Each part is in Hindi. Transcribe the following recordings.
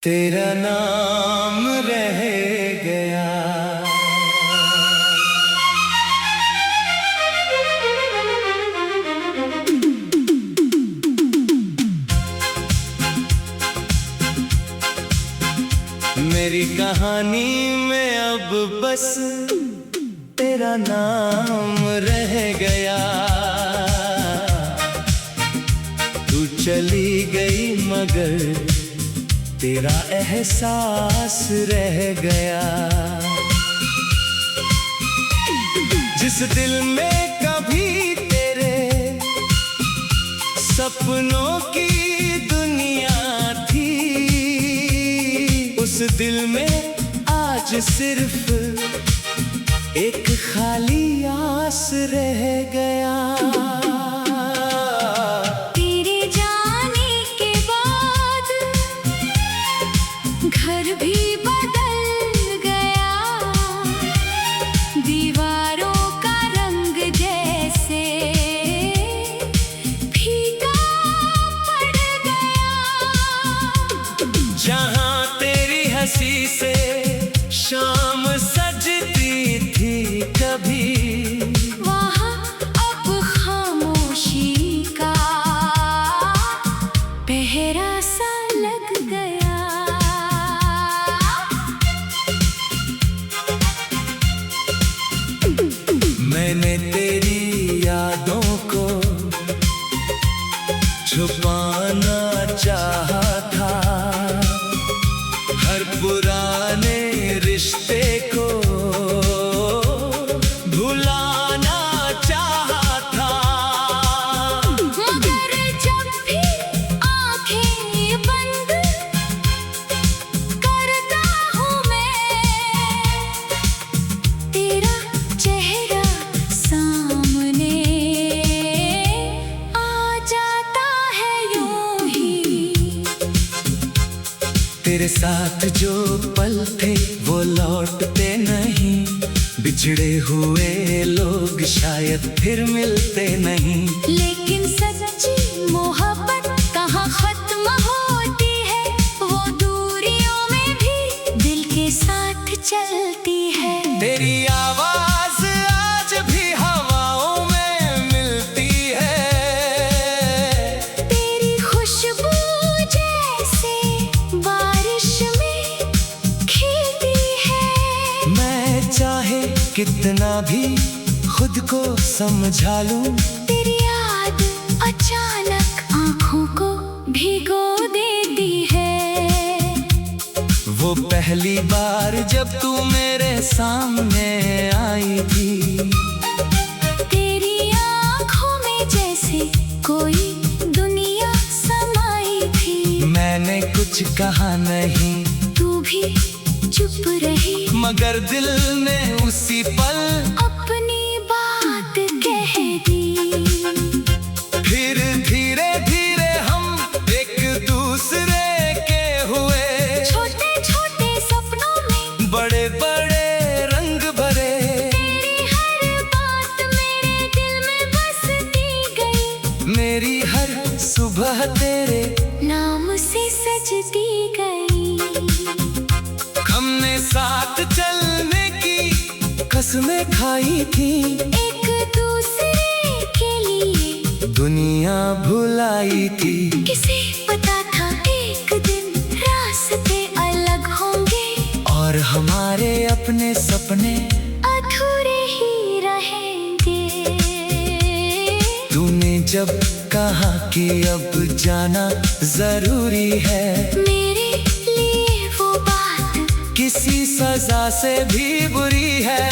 तेरा नाम रह गया। मेरी कहानी में अब बस तेरा नाम रह गया। तू चली गई मगर तेरा एहसास रह गया। जिस दिल में कभी तेरे सपनों की दुनिया थी, उस दिल में आज सिर्फ एक खाली आस रह गया। घर भी बदल गया, दीवारों का रंग जैसे फीका पड़ गया। जहाँ तेरी हंसी से शाम सजती थी कभी, वहाँ अब खामोशी का पहरा सा लग गया। मैंने तेरी यादों को छुपाना चाहा था, हर पुराने रिश्ते को भुलाना चाहा था। मगर जब भी आंखें बंद करता हूँ मैं, तेरा चेहरा सामने आ जाता है यूं ही। तेरे साथ जो पल थे वो लौटते नहीं, बिछड़े हुए लोग शायद फिर मिलते नहीं। लेकिन सच्ची मोहब्बत कहाँ खत्म होती है, वो दूरियों में भी दिल के साथ चलती है। तेरी आवाज आज भी हवाओं में मिलती है, तेरी खुशबू जैसे बारिश में खिलती है। मैं चाहे कितना भी खुद को समझा लूं, तेरी याद अचानक आँखों को भिगो देती है। वो पहली बार जब तू मेरे सामने आई थी, तेरी आँखों में जैसे कोई दुनिया समाई थी। मैंने कुछ कहा नहीं, तू भी चुप रही, मगर दिल ने उसी पल अपनी बात कह दी। फिर धीरे धीरे हम एक दूसरे के हुए, छोटे छोटे सपनों में बड़े बड़े रंग भरे। तेरी हर बात मेरे दिल में बसती गई, मेरी हर सुबह तेरे नाम से सजती गई। हमने साथ चलने की कसमें खाई थी, एक दूसरे के लिए दुनिया भुलाई थी। किसे पता था एक दिन रास्ते अलग होंगे, और हमारे अपने सपने अधूरे ही रहेंगे। तूने जब कहा कि अब जाना जरूरी है, मेरे लिए वो बात किसी सजा से भी बुरी है।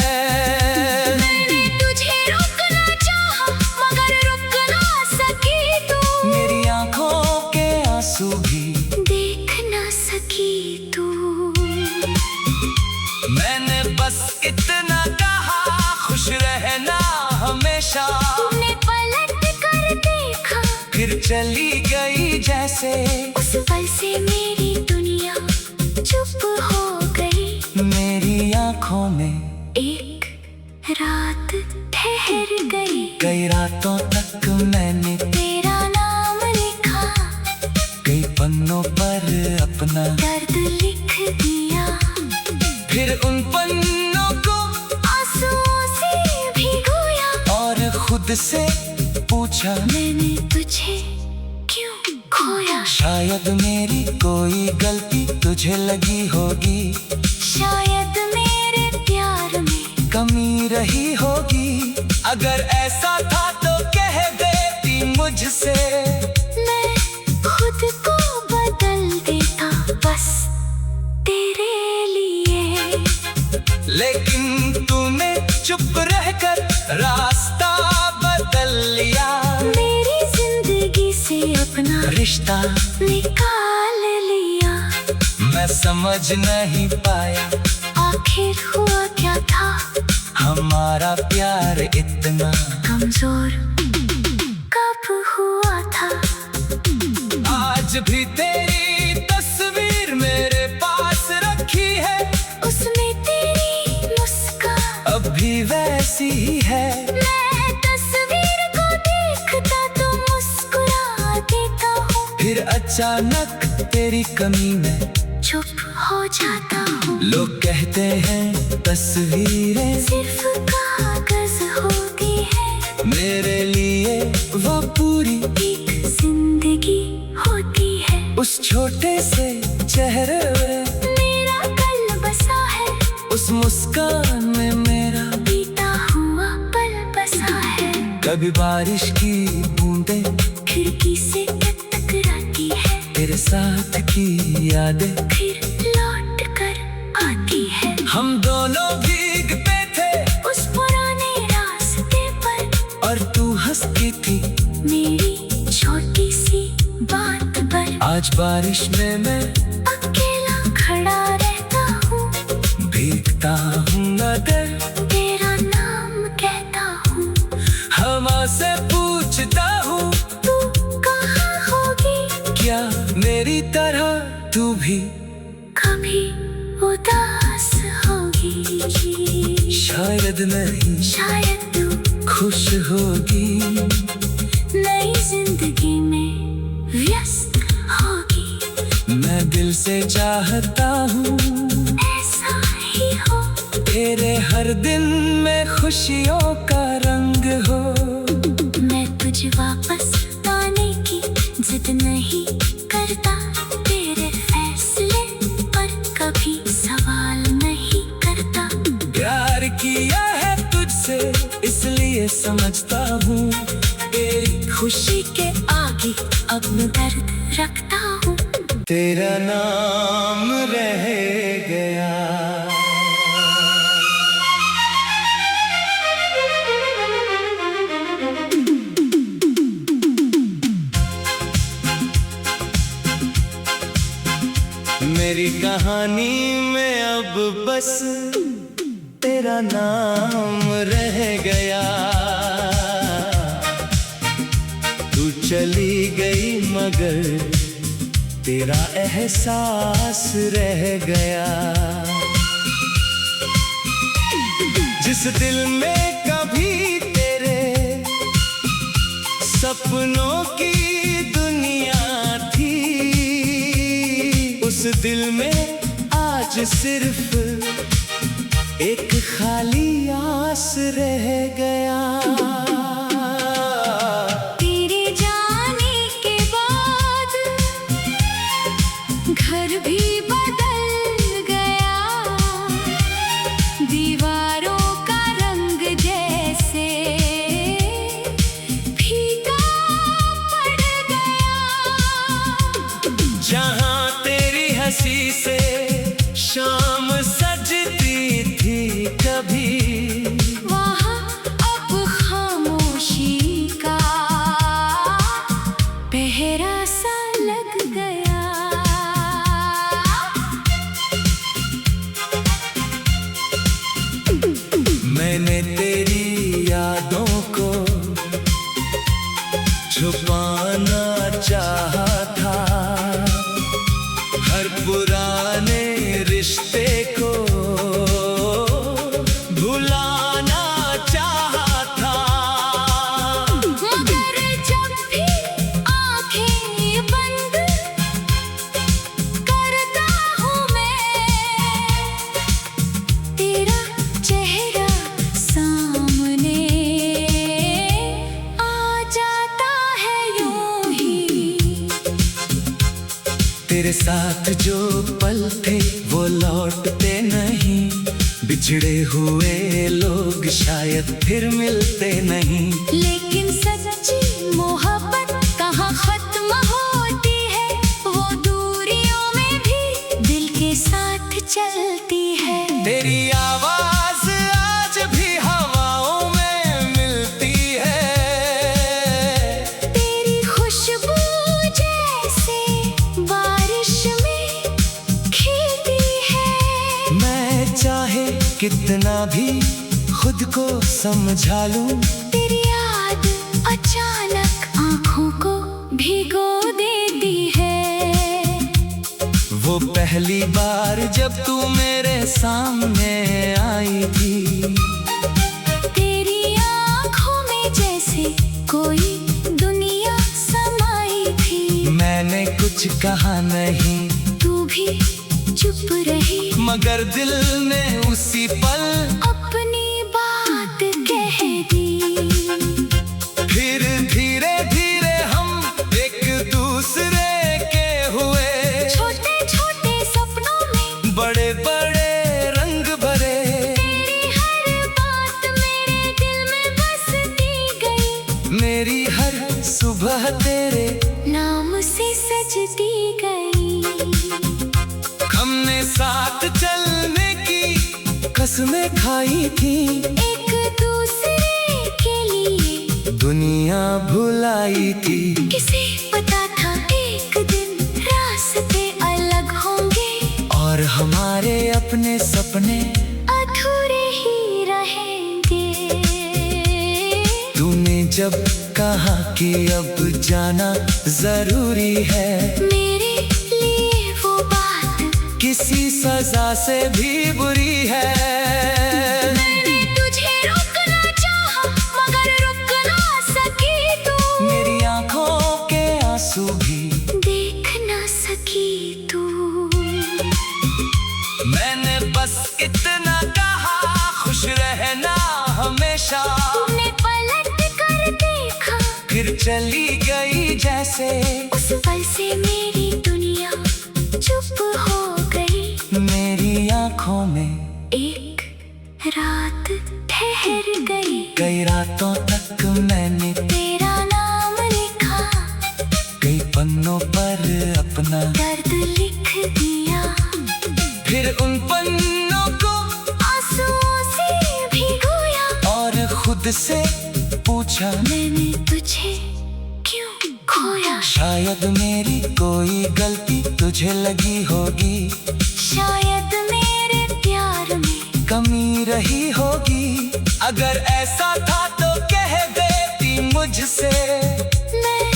मैंने तुझे रोकना चाहा, मगर रुक ना सकी तू। मेरी आंखों के आंसू भी देख ना सकी तू। मैंने बस इतना कहा, खुश रहना हमेशा। तूने पलट कर देखा, फिर चली गई जैसे, उस पल से मेरी दुनिया चुप हो गई। मेरी आंखों में एक रात ठहर गई, कई रातों तक मैंने तेरा नाम लिखा, कई पन्नों पर अपना दर्द खुद से पूछा, मैंने तुझे क्यों खोया? शायद मेरी कोई गलती तुझे लगी होगी, शायद मेरे प्यार में कमी रही होगी। अगर ऐसा था तो कह देती मुझसे, मैं खुद को बदल देता बस तेरे लिए। लेकिन तूने चुप रहकर रास्ता बदल लिया, मेरी जिंदगी से अपना रिश्ता निकाल लिया। मैं समझ नहीं पाया आखिर हुआ क्या था, हमारा प्यार इतना कमजोर कब हुआ था। आज भी तेरी तस्वीर मेरे पास रखी है, उसमें तेरी मुस्कान अब भी वैसी ही है। मैं तस्वीर को देखता तो मुस्कुरा देता हूँ, फिर अचानक तेरी कमी में चुप हो जाता हूँ। लोग कहते हैं तस्वीरें सिर्फ कागज होती है, मेरे लिए वो पूरी एक जिंदगी होती है। उस छोटे से चेहरे में मेरा कल बसा है, उस मुस्कान में मेरा बीता हुआ पल बसा है। कभी बारिश की बूंदें खिड़की से टकराती है, तेरे साथ की यादें फिर लौट कर आती है। हम दोनों भीगते थे उस पुराने रास्ते पर, और तू हंसती थी मेरी छोटी सी बात पर। आज बारिश में मैं अकेला खड़ा रहता हूँ, भीगता हूँ नजर, तेरा नाम कहता हूँ। हवा से पूछता हूँ तू कहाँ होगी, क्या मेरी तरह तू भी कभी उदास होगी। शायद नहीं शायद तू खुश होगी, नई जिंदगी में व्यस्त होगी। मैं दिल से चाहता हूँ ऐसा ही हो, तेरे हर दिन में खुशियों का रंग हो। मैं तुझे वापस पाने की जिद नहीं करता, तेरे फैसले पर कभी सवाल नहीं करता। प्यार किया है तुझसे इसलिए समझता हूँ, तेरी खुशी के आगे अपना दर्द रखता हूँ। तेरा नाम रह गया। मेरी कहानी में अब बस तेरा नाम रह गया। तू चली गई मगर तेरा एहसास रह गया। जिस दिल में कभी तेरे सपनों की दुनिया थी, उस दिल में आज सिर्फ एक खाली आस रह गया। तेरे जाने के बाद घर भी बदल गया, दीवारों का रंग जैसे फीका पड़ गया। जहाँ तेरी हंसी से शाम सजती थी कभी, वहाँ अब खामोशी का पहरा सा लग गया। मैंने तेरी यादों को छुपाना चाहा था, हर पुराने रिश्ते को भुलाना चाहा था। मगर जब भी आंखें बंद करता हूँ मैं, तेरा चेहरा सामने तेरे साथ जो पल थे वो लौटते नहीं, बिछड़े हुए लोग शायद फिर मिलते नहीं। लेकिन सच्ची मोहब्बत कहाँ खत्म होती है, वो दूरियों में भी दिल के साथ चलती है। तेरी आवाज आज भी हवाओं में मिलती है, तेरी खुशबू जैसे बारिश में खिलती है। मैं चाहे कितना भी खुद को समझा लूं, तेरी याद अचानक आँखों को भिगो देती है। वो पहली बार जब तू मेरे सामने आई थी, तेरी आँखों में जैसे कोई दुनिया समाई थी। मैंने कुछ कहा नहीं, तू भी चुप रही, मगर दिल ने उसी पल अपनी बात कह दी। फिर धीरे धीरे हम एक दूसरे के हुए, छोटे छोटे सपनों में बड़े बड़े रंग भरे। तेरी हर बात मेरे दिल में बसती गई, मेरी हर सुबह तेरे नाम से सजती गई। हमने साथ चलने की कसमें खाई थी, एक दूसरे के लिए दुनिया भुलाई थी। किसे पता था एक दिन रास्ते अलग होंगे, और हमारे अपने सपने अधूरे ही रहेंगे। तूने जब कहा कि अब जाना जरूरी है, मेरे लिए वो बात किसी सजा से भी बुरी है। मैंने तुझे रोकना चाहा, मगर रुक ना सकी तू। मेरी आंखों के आंसू भी देख ना सकी तू। मैंने बस इतना कहा, खुश रहना हमेशा। तूने पलट कर देखा, फिर चली गई जैसे, उस पल से मेरी दुनिया चुप हो गई। मेरी आंखों में एक रात ठहर गई, कई रातों तक मैंने तेरा नाम लिखा, कई पन्नों पर अपना दर्द लिख दिया। फिर उन पन्नों को आंसुओं से भिगोया, और खुद से पूछा, मैंने तुझे क्यों खोया। शायद मेरी कोई गलती तुझे लगी होगी, शायद मेरे प्यार में कमी रही होगी। अगर ऐसा था तो कह देती मुझसे, मैं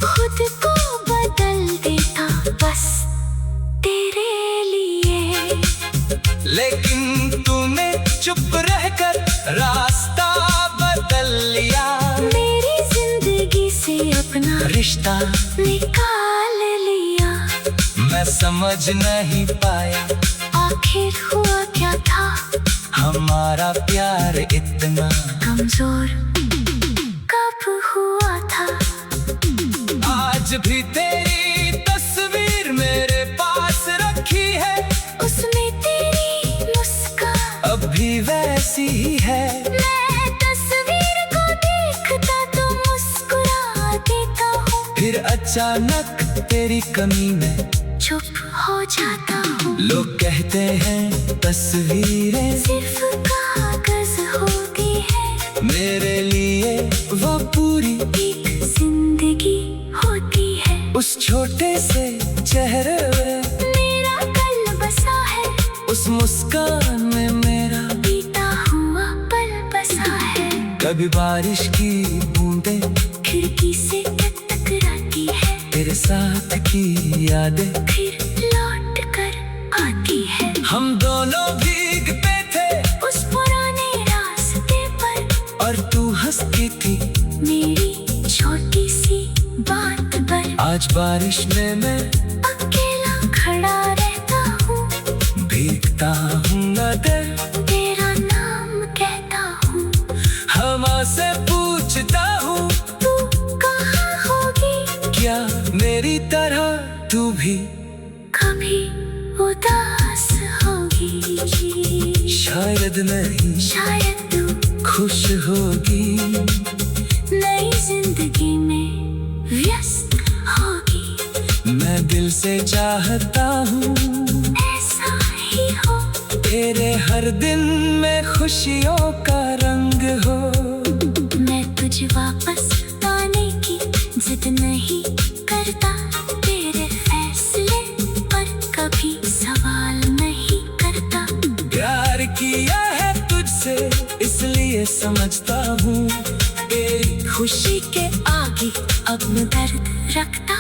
खुद को बदल देता बस तेरे लिए। लेकिन तूने चुप रहकर रास्ता बदल लिया, मेरी जिंदगी से अपना रिश्ता निकाल लिया। मैं समझ नहीं पाया आखिर हुआ क्या था, हमारा प्यार इतना कमजोर कब हुआ था। आज भी तेरी तस्वीर मेरे पास रखी है, उसमें तेरी मुस्कान अब भी वैसी ही है। मैं तस्वीर को देखता तो मुस्कुरा देता हूँ, फिर अचानक तेरी कमी में चुप हो जाता हूँ। लोग कहते हैं तस्वीरें सिर्फ कागज होती है, मेरे लिए वो पूरी एक जिंदगी होती है। उस छोटे से चेहरे में मेरा कल बसा है, उस मुस्कान में मेरा बीता हुआ पल बसा है। कभी बारिश की बूंदें खिड़की से टकराती है, तेरे साथ की यादें फिर लौट कर आती है। हम दोनों भीगते थे उस पुराने रास्ते पर, और तू हंसती थी मेरी छोटी सी बात पर। आज बारिश में मैं अकेला खड़ा रहता हूँ, भीगता हूँ नजर, तेरा नाम कहता हूँ। हवा से पूछता हूँ, तू कहाँ होगी, क्या मेरी तरह तू भी कभी उदास होगी, शायद नहीं शायद तू खुश होगी, नई जिंदगी में व्यस्त होगी। मैं दिल से चाहता हूँ ऐसा ही हो, तेरे हर दिन में खुशियों का रंग हो। मैं तुझे वापस पाने की जिद नहीं करता, तेरे फैसले पर कभी सवाल नहीं करता। प्यार किया है तुझसे इसलिए समझता हूँ, तेरी खुशी खुशी के आगे अब मैं दर्द रखता